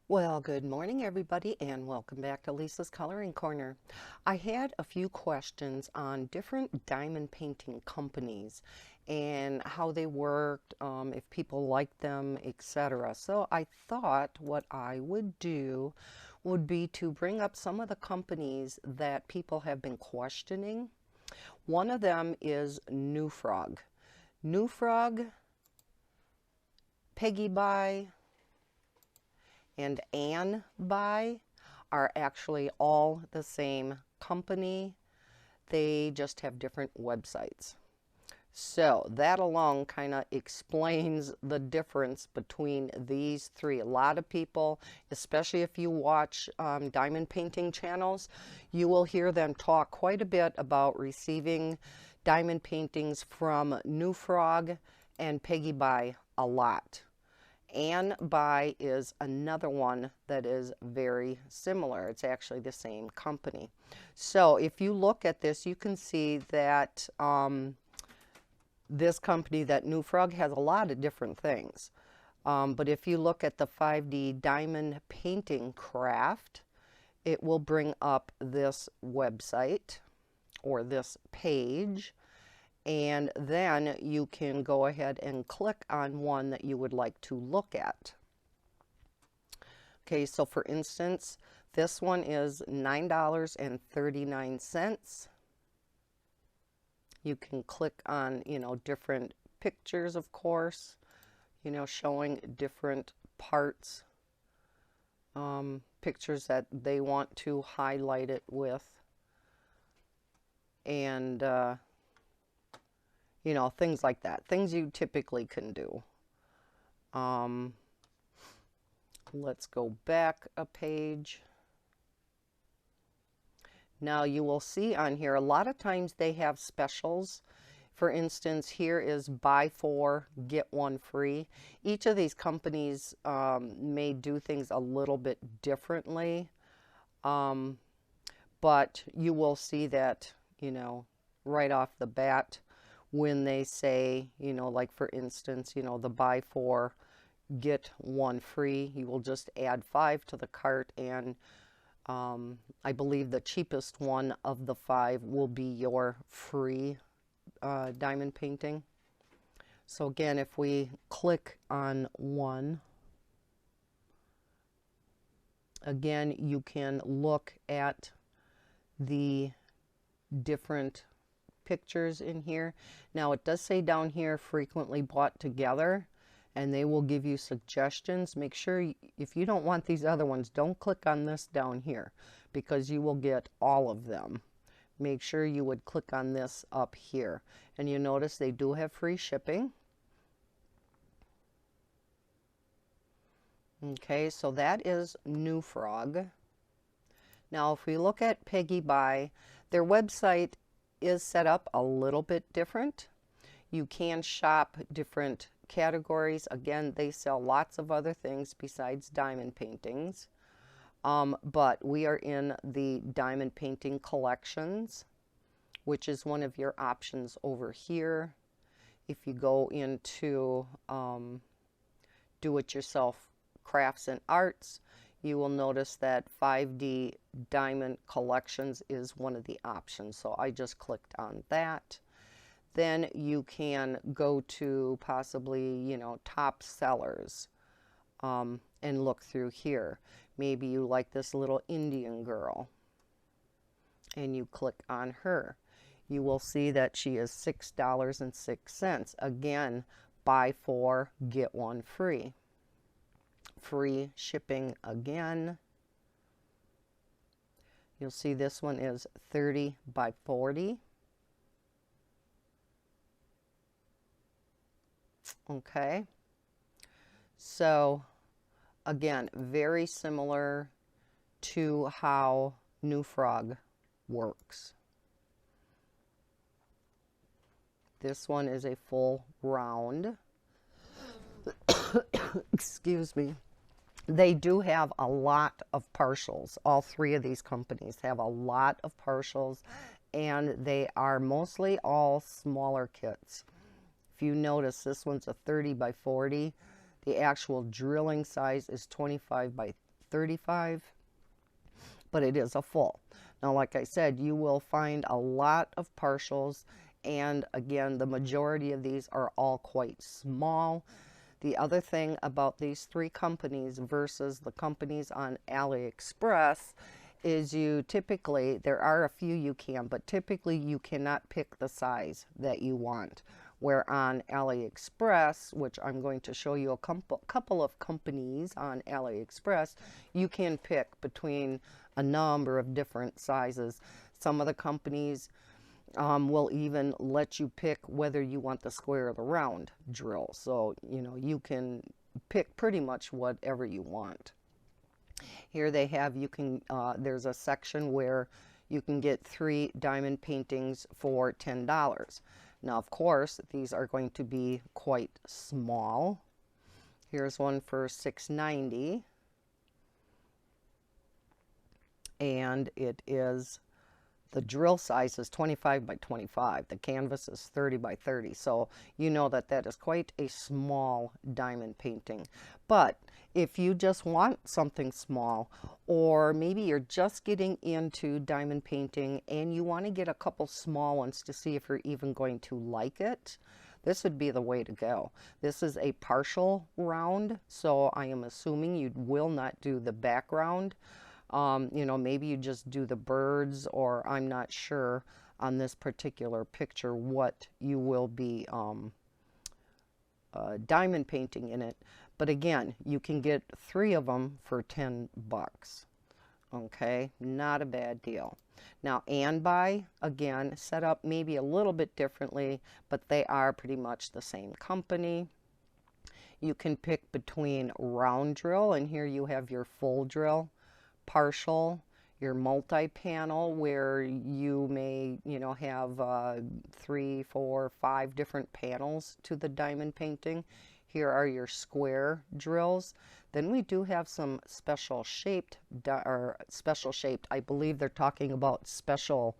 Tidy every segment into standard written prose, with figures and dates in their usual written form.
Well, good morning, everybody, and welcome back to Lisa's Coloring Corner. I had a few questions on different diamond painting companies and how they worked, if people liked them, etc. So I thought what I would do would be to bring up some of the companies that people have been questioning. One of them is New Frog. New Frog, Peggy By, and Ann Buy are actually all the same company. They just have different websites. So that alone kind of explains the difference between these three. A lot of people, especially if you watch diamond painting channels, you will hear them talk quite a bit about receiving diamond paintings from New Frog and Peggy Buy a lot. Ann Buy is another one that is very similar. It's actually the same company. So if you look at this, you can see that this company, that New Frog, has a lot of different things. But if you look at the 5D diamond painting craft, it will bring up this website or this page. And then you can go ahead and click on one that you would like to look at. Okay, so for instance, this one is $9.39. You can click on, different pictures, of course, showing different parts, pictures that they want to highlight it with. And things like that. Things you typically can do. Let's go back a page. Now you will see on here, a lot of times they have specials. For instance, here is buy 4, get 1 free. Each of these companies may do things a little bit differently. But you will see that, right off the bat, when they say, like for instance, the buy 4, get 1 free, you will just add 5 to the cart, and I believe the cheapest one of the 5 will be your free diamond painting. So again, if we click on one, again, you can look at the different pictures in here. Now it does say down here frequently bought together, and they will give you suggestions. Make sure if you don't want these other ones, don't click on this down here, because you will get all of them. Make sure you would click on this up here, and you notice they do have free shipping. Okay, so that is New Frog. Now if we look at Peggy Buy, their website is set up a little bit different. You can shop different categories. Again, they sell lots of other things besides diamond paintings. But we are in the diamond painting collections, which is one of your options over here. If you go into do-it-yourself crafts and arts, you will notice that 5D diamond collections is one of the options. So I just clicked on that. Then you can go to possibly, top sellers, and look through here. Maybe you like this little Indian girl, and you click on her. You will see that she is $6.06. Again, buy 4, get 1 free. Free shipping again. You'll see this one is 30 by 40. Okay, so again, very similar to how New Frog works. This one is a full round. Excuse me. They do have a lot of partials. All 3 of these companies have a lot of partials, and they are mostly all smaller kits. If you notice, this one's a 30 by 40. The actual drilling size is 25 by $35, but it is a full. Now, like I said, you will find a lot of partials, and again, the majority of these are all quite small. The other thing about these three companies versus the companies on AliExpress is you typically, there are a few you can, but typically you cannot pick the size that you want. Where on AliExpress, which I'm going to show you a couple of companies on AliExpress, you can pick between a number of different sizes. Some of the companies will even let you pick whether you want the square or the round drill. So, you know, you can pick pretty much whatever you want. Here they have, you can, there's a section where you can get 3 diamond paintings for $10. Now, of course, these are going to be quite small. Here's one for $6.90. And it is, the drill size is 25 by 25. The canvas is 30 by 30. So you know that that is quite a small diamond painting. But if you just want something small, or maybe you're just getting into diamond painting and you want to get a couple small ones to see if you're even going to like it, this would be the way to go. This is a partial round, so I am assuming you will not do the background. You know, maybe you just do the birds, or I'm not sure on this particular picture what you will be diamond painting in it. But again, you can get 3 of them for $10. Okay, not a bad deal. Now, and by, again, set up maybe a little bit differently, but they are pretty much the same company. You can pick between round drill, and here you have your full drill, partial, your multi-panel, where you may, you know, have 3, 4, 5 different panels to the diamond painting. Here are your square drills. Then we do have some special shaped, I believe they're talking about special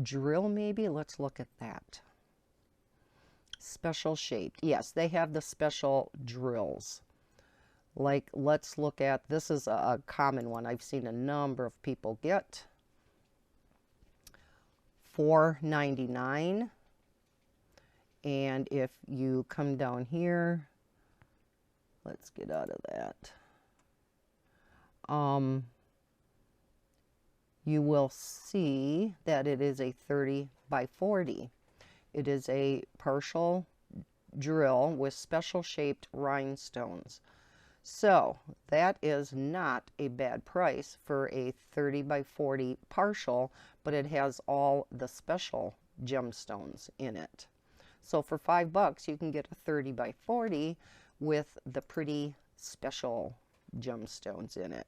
drill maybe. Let's look at that. Special shaped. Yes, they have the special drills. Like, let's look at, this is a common one I've seen a number of people get. $4.99. And if you come down here, let's get out of that. You will see that it is a 30 by 40. It is a partial drill with special shaped rhinestones. So that is not a bad price for a 30 by 40 partial, but it has all the special gemstones in it. So for $5, you can get a 30 by 40 with the pretty special gemstones in it.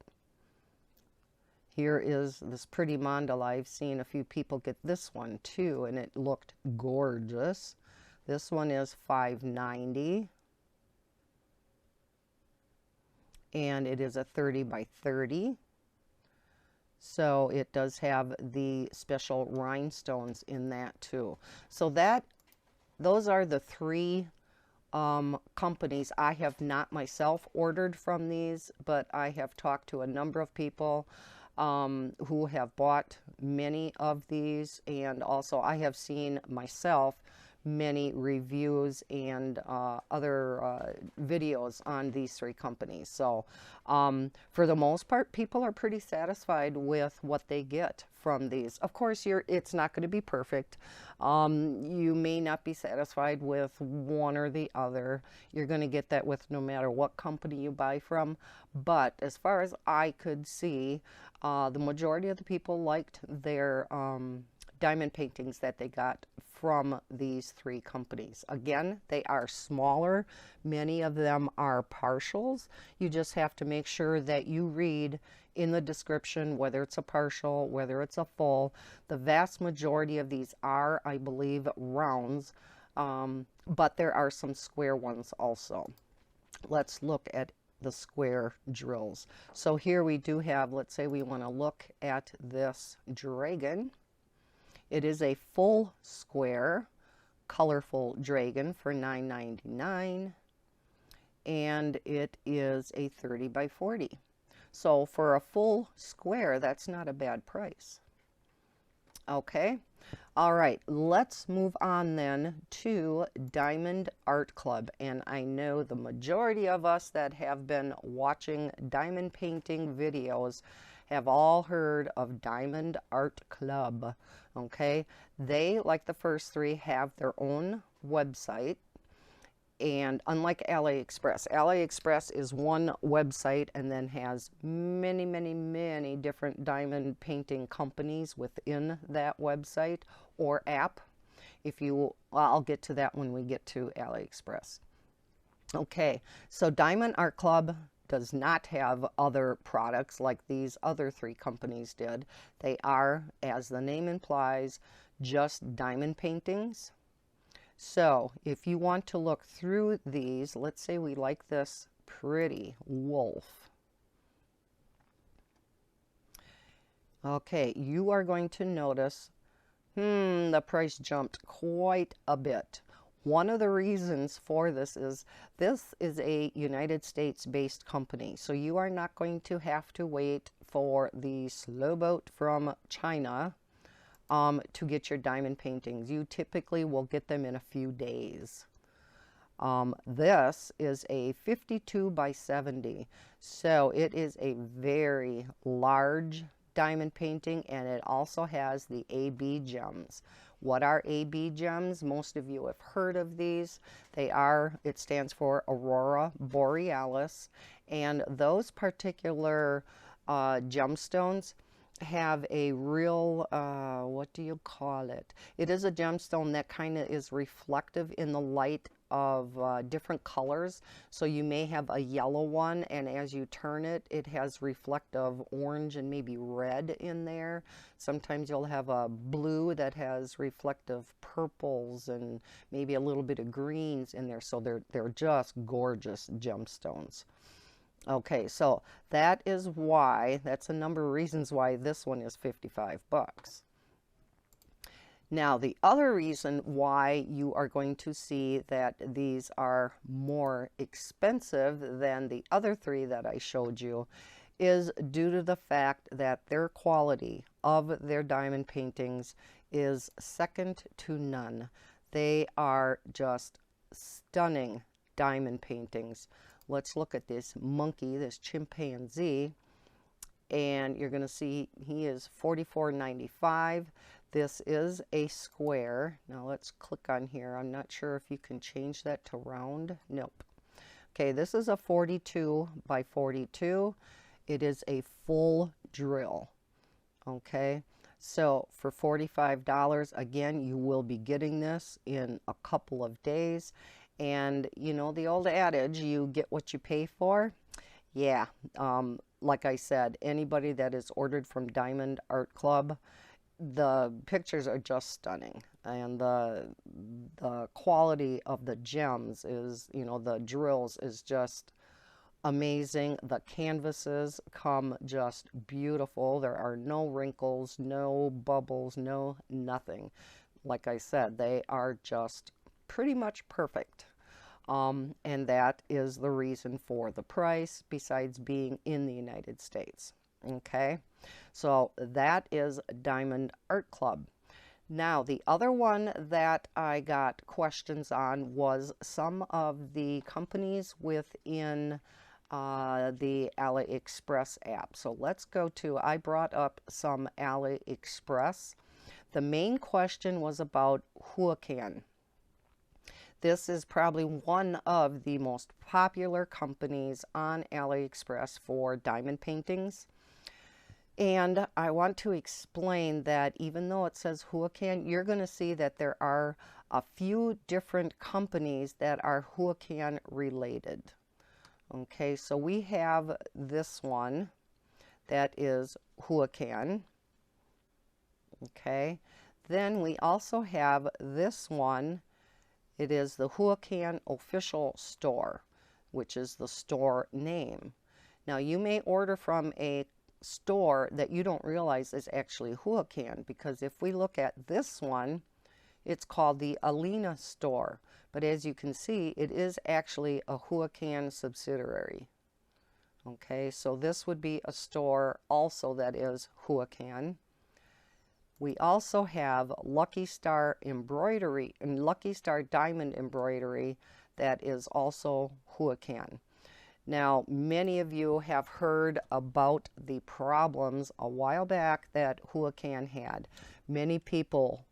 Here is this pretty mandala. I've seen a few people get this one too, and it looked gorgeous. This one is $5.90. And it is a 30 by 30. So it does have the special rhinestones in that too. So those are the 3 companies. I have not myself ordered from these, but I have talked to a number of people who have bought many of these, and also I have seen myself many reviews and other videos on these 3 companies. So for the most part, people are pretty satisfied with what they get from these. Of course, it's not going to be perfect. You may not be satisfied with one or the other. You're going to get that with no matter what company you buy from. But as far as I could see, the majority of the people liked their diamond paintings that they got from these 3 companies. Again, they are smaller. Many of them are partials. You just have to make sure that you read in the description whether it's a partial, whether it's a full. The vast majority of these are, I believe, rounds, but there are some square ones also. Let's look at the square drills. So here we do have, let's say we want to look at this dragon. It is a full square, colorful dragon for $9.99, and it is a 30 by 40. So for a full square, that's not a bad price. Okay. All right, let's move on then to Diamond Art Club. And I know the majority of us that have been watching diamond painting videos have all heard of Diamond Art Club. Okay, they, like the first three, have their own website. And unlike AliExpress is one website and then has many, many, many different diamond painting companies within that website or app. I'll get to that when we get to AliExpress. Okay, so Diamond Art Club does not have other products like these other three companies did. They are, as the name implies, just diamond paintings. So if you want to look through these, let's say we like this pretty wolf. Okay, you are going to notice, the price jumped quite a bit. One of the reasons for this is a United States-based company, so you are not going to have to wait for the slow boat from China to get your diamond paintings. You typically will get them in a few days. This is a 52 by 70, so it is a very large diamond painting, and it also has the AB gems. What are AB gems? Most of you have heard of these. It stands for Aurora Borealis, and those particular gemstones have a real, what do you call it? It is a gemstone that kind of is reflective in the light of different colors. So you may have a yellow one, and as you turn it, it has reflective orange and maybe red in there. Sometimes you'll have a blue that has reflective purples and maybe a little bit of greens in there. So they're just gorgeous gemstones. Okay, so that's a number of reasons why this one is 55 bucks. Now, the other reason why you are going to see that these are more expensive than the other three that I showed you is due to the fact that their quality of their diamond paintings is second to none. They are just stunning diamond paintings. Let's look at this monkey, this chimpanzee, and you're going to see he is $44.95. This is a square. Now let's click on here. I'm not sure if you can change that to round. Nope. Okay, this is a 42 by 42. It is a full drill. Okay, so for $45, again, you will be getting this in a couple of days. And you know the old adage, you get what you pay for? Yeah, like I said, anybody that is ordered from Diamond Art Club, the pictures are just stunning. And the quality of the gems is, the drills is just amazing. The canvases come just beautiful. There are no wrinkles, no bubbles, no nothing. Like I said, they are just pretty much perfect. And that is the reason for the price, besides being in the United States. Okay, so that is Diamond Art Club. Now, the other one that I got questions on was some of the companies within the AliExpress app. So let's go to, I brought up some AliExpress. The main question was about Huacan. This is probably one of the most popular companies on AliExpress for diamond paintings. And I want to explain that even though it says Huacan, you're going to see that there are a few different companies that are Huacan related. Okay, so we have this one that is Huacan. Okay, then we also have this one. It is the Huacan Official Store, which is the store name. Now, you may order from a store that you don't realize is actually Huacan, because if we look at this one, it's called the Alina Store. But as you can see, it is actually a Huacan subsidiary. Okay, so this would be a store also that is Huacan. We also have Lucky Star embroidery and Lucky Star diamond embroidery that is also Huacan. Now, many of you have heard about the problems a while back that Huacan had. Many people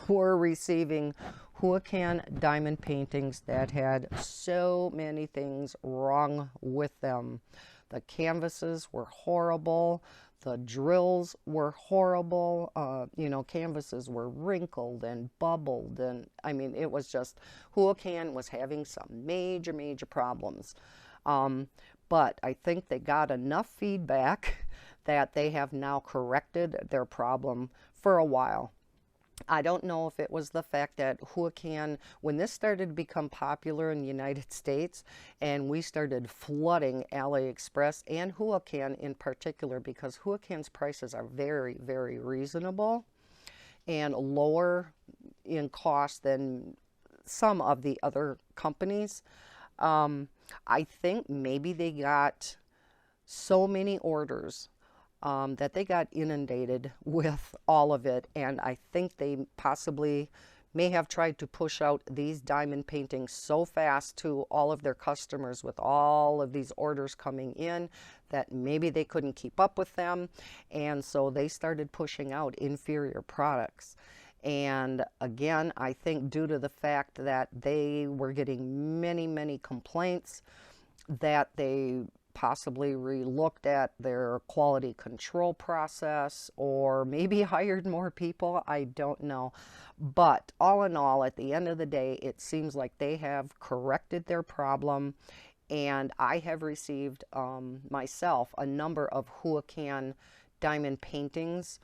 were receiving Huacan diamond paintings that had so many things wrong with them. The canvases were horrible. The drills were horrible. Canvases were wrinkled and bubbled. And I mean, it was just, Huacan was having some major, major problems. But I think they got enough feedback that they have now corrected their problem for a while. I don't know if it was the fact that Huacan, when this started to become popular in the United States, and we started flooding AliExpress and Huacan in particular, because Huacan's prices are very, very reasonable and lower in cost than some of the other companies. I think maybe they got so many orders that they got inundated with all of it, and I think they possibly may have tried to push out these diamond paintings so fast to all of their customers with all of these orders coming in that maybe they couldn't keep up with them, and so they started pushing out inferior products. And again, I think due to the fact that they were getting many, many complaints, that they possibly re-looked at their quality control process, or maybe hired more people. I don't know. But all in all, at the end of the day, it seems like they have corrected their problem, and I have received myself a number of Huacan diamond paintings.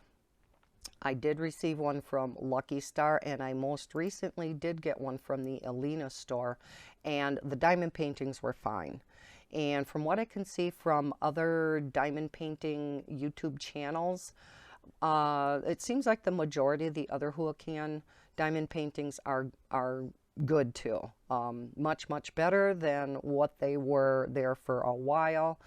I did receive one from Lucky Star, and I most recently did get one from the Elena store, and the diamond paintings were fine. And from what I can see from other diamond painting YouTube channels, it seems like the majority of the other Huacan diamond paintings are good too. Much, much better than what they were there for a while.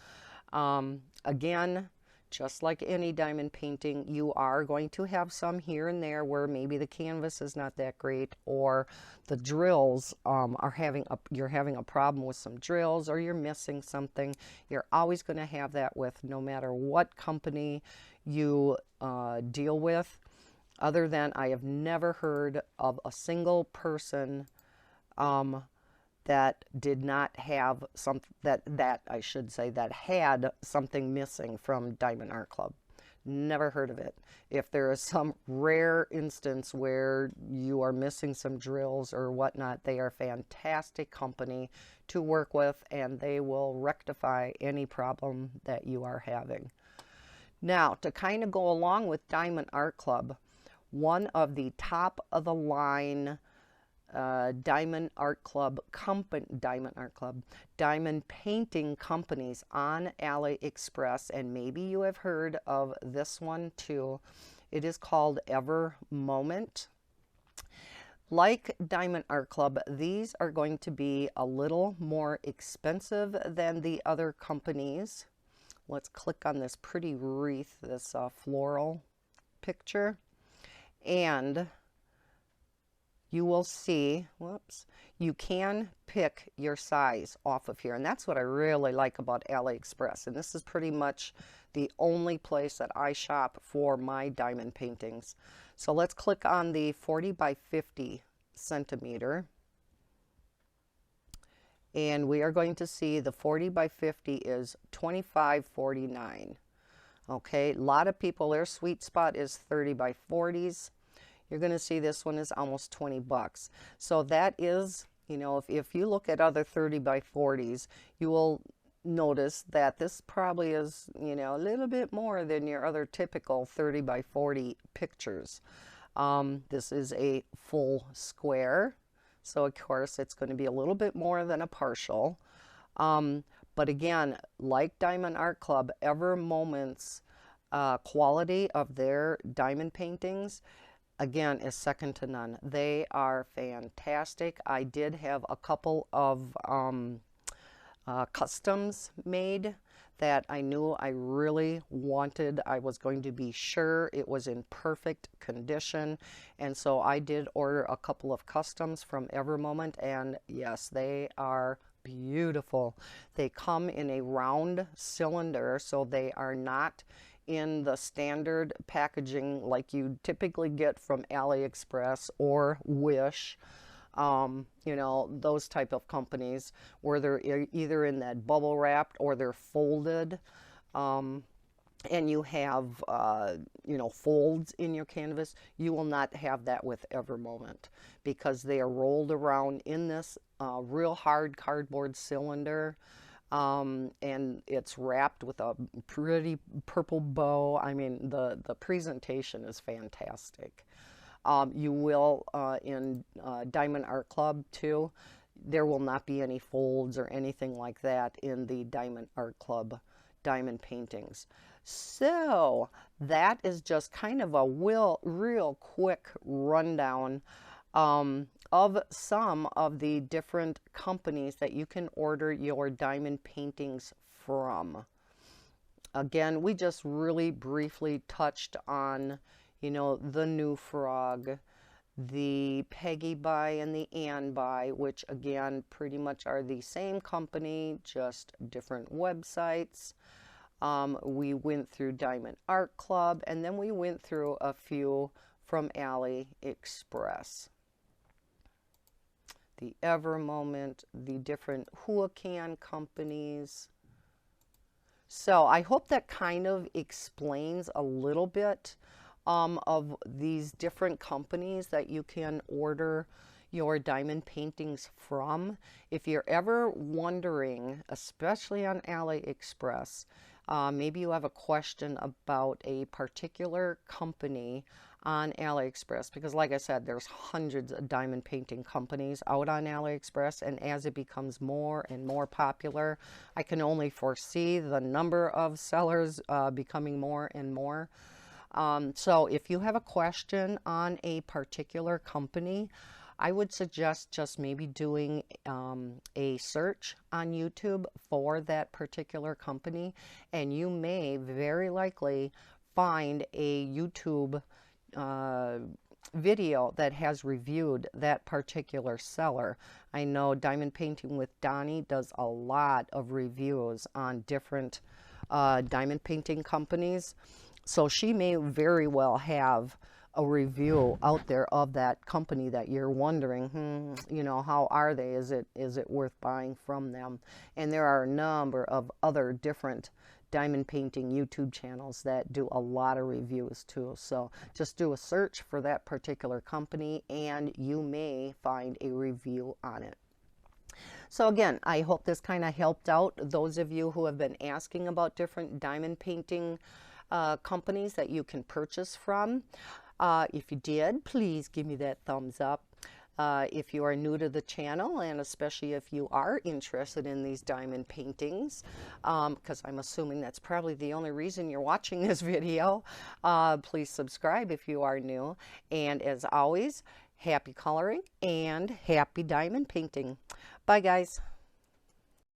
Again, just like any diamond painting, you are going to have some here and there where maybe the canvas is not that great, or the drills you're having a problem with some drills, or you're missing something. You're always going to have that with no matter what company you deal with. Other than, I have never heard of a single person that did not have that I should say that had something missing from Diamond Art Club. Never heard of it. If there is some rare instance where you are missing some drills or whatnot, they are a fantastic company to work with, and they will rectify any problem that you are having. Now, to kind of go along with Diamond Art Club, one of the top of the line diamond painting companies on AliExpress, and maybe you have heard of this one too. It is called Ever Moment. Like Diamond Art Club, these are going to be a little more expensive than the other companies. Let's click on this pretty wreath, this floral picture, and you will see, whoops, you can pick your size off of here. And that's what I really like about AliExpress. And this is pretty much the only place that I shop for my diamond paintings. So let's click on the 40 by 50 centimeter. And we are going to see the 40 by 50 is $25.49. Okay, a lot of people, their sweet spot is 30 by 40s. You're going to see this one is almost 20 bucks. So that is, if you look at other 30 by 40s, you will notice that this probably is, a little bit more than your other typical 30 by 40 pictures. This is a full square, so of course it's going to be a little bit more than a partial. But again, like Diamond Art Club, Ever Moment's quality of their diamond paintings, again, is second to none. They are fantastic. I did have a couple of customs made that I knew I really wanted. I was going to be sure it was in perfect condition, and so I did order a couple of customs from Evermoment, and yes, they are beautiful. They come in a round cylinder, so they are not in the standard packaging like you typically get from AliExpress or Wish. You know, those type of companies where they're either in that bubble wrapped or they're folded. And you have, you know, folds in your canvas. You will not have that with Evermoment because they are rolled around in this real hard cardboard cylinder. And it's wrapped with a pretty purple bow. I mean, the presentation is fantastic. You will, in Diamond Art Club too, there will not be any folds or anything like that in the Diamond Art Club diamond paintings. So that is just kind of a real quick rundown of some of the different companies that you can order your diamond paintings from. Again, we just really briefly touched on, you know, the New Frog, the Peggy Buy and the Ann Buy, which again pretty much are the same company, just different websites. We went through Diamond Art Club, and then we went through a few from AliExpress. The Evermoment, the different Huacan companies. So I hope that kind of explains a little bit of these different companies that you can order your diamond paintings from. If you're ever wondering, especially on AliExpress, maybe you have a question about a particular company on AliExpress, because like I said, there's hundreds of diamond painting companies out on AliExpress, and as it becomes more and more popular, I can only foresee the number of sellers becoming more and more. So if you have a question on a particular company, I would suggest just maybe doing a search on YouTube for that particular company, and you may very likely find a YouTube video that has reviewed that particular seller. I know Diamond Painting with Doni does a lot of reviews on different diamond painting companies. So she may very well have a review out there of that company that you're wondering, you know, how are they? Is it worth buying from them? And there are a number of other different diamond painting YouTube channels that do a lot of reviews too. So just do a search for that particular company and you may find a review on it. So again, I hope this kind of helped out those of you who have been asking about different diamond painting companies that you can purchase from. If you did, please give me that thumbs up. If you are new to the channel, and especially if you are interested in these diamond paintings, because I'm assuming that's probably the only reason you're watching this video, please subscribe if you are new. And as always, happy coloring and happy diamond painting. Bye guys.